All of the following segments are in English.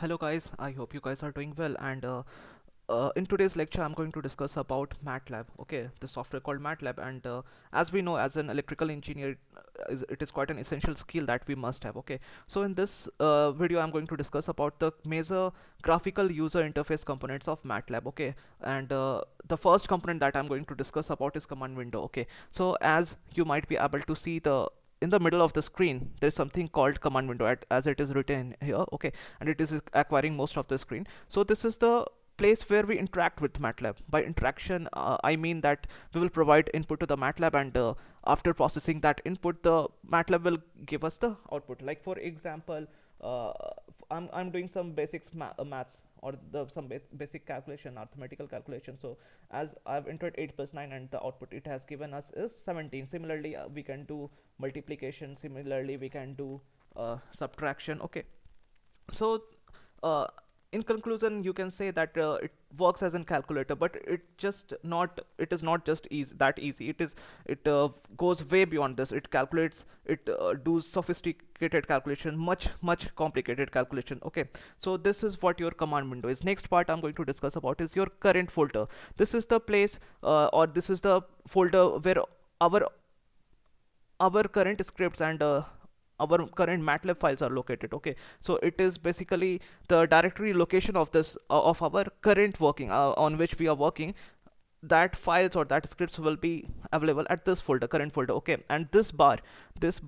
Hello guys, I hope you guys are doing well and in today's lecture I'm going to discuss about MATLAB, okay, the software called MATLAB and as we know as an electrical engineer it is quite an essential skill that we must have, okay. So in this video I'm going to discuss about the major graphical user interface components of MATLAB, okay, and the first component that I'm going to discuss about is command window, okay. So as you might be able to see in the middle of the screen there's something called command window as it is written here, okay, and it is acquiring most of the screen. So this is the place where we interact with MATLAB. By interaction, I mean that we will provide input to the MATLAB and after processing that input, the MATLAB will give us the output. Like for example, uh, I'm doing some basics maths or some basic calculation, arithmetical calculation. So as I've entered 8 plus 9 and the output it has given us is 17. Similarly, we can do multiplication. Similarly, we can do subtraction. Okay, so uh, in conclusion you can say that it works as a calculator, but it is not just that easy. It goes way beyond this. It calculates, it does sophisticated calculation, much complicated calculation, okay. So this is what your command window is. Next part I'm going to discuss about is your current folder. This is the place or this is the folder where our our current scripts and our current MATLAB files are located, okay. So it is basically the directory location of this of our current working on which we are working. That files or that scripts will be available at this folder, current folder, okay. And this bar is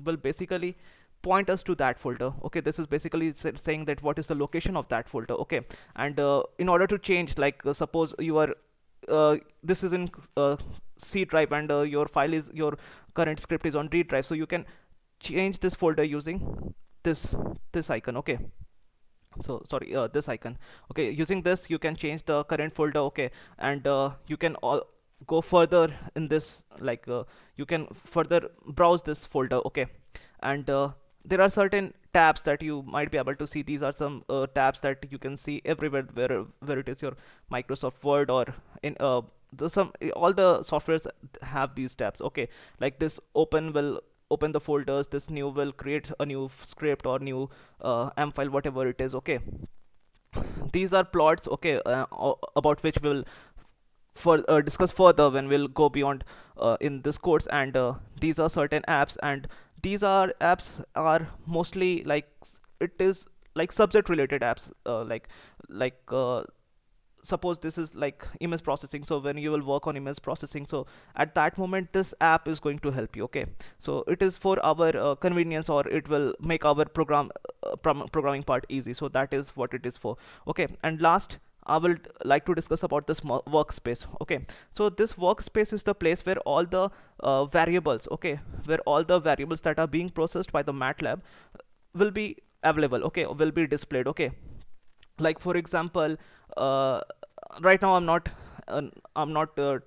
will basically point us to that folder, okay. This is basically saying that what is the location of that folder, okay. And in order to change, like suppose you are this is in C drive and your current script is on D drive, so you can change this folder using this icon, okay. So sorry, this icon, okay. Using this you can change the current folder, okay, and you can go further in this, like you can further browse this folder, okay. And there are certain tabs that you might be able to see. These are some tabs that you can see everywhere where it is your Microsoft Word or in some all the softwares have these tabs, okay. Like this open will open the folders, this new will create a new script or new m file, whatever it is, okay. These are plots, okay, about which we'll discuss further when we'll go beyond in this course. And these are certain apps, and these are apps are mostly like it is like subject related apps, like suppose this is like image processing. So when you will work on image processing, so at that moment this app is going to help you, okay. So it is for our convenience, or it will make our programming part easy. So that is what it is for, okay. And last I will like to discuss about this workspace, okay. So this workspace is the place where all the variables, okay, where all the variables that are being processed by the MATLAB will be available, okay, will be displayed, okay. Like for example, uh, right now I'm not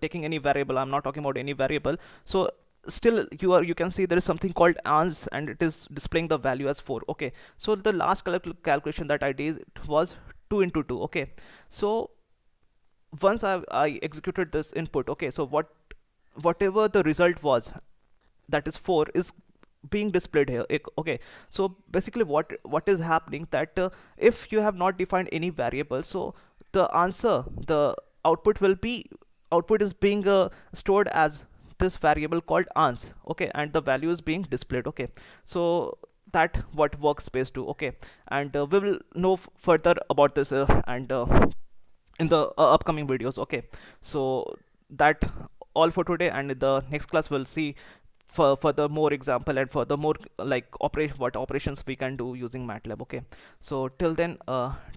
taking any variable, I'm not talking about any variable. So still you can see there is something called ans, and it is displaying the value as 4, okay. So the last calculation that I did was 2 into 2, okay. So once I executed this input, okay, so whatever the result was, that is 4, is being displayed here, okay. So basically what is happening that if you have not defined any variable, so the answer, the output is being stored as this variable called ans, okay, and the value is being displayed, okay. So that what workspace do, okay. And we will know further about this and in the upcoming videos, okay. So that all for today, and in the next class we'll see for the more example and for the more like what operations we can do using MATLAB, okay. So till then,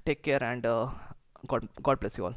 take care, and God bless you all.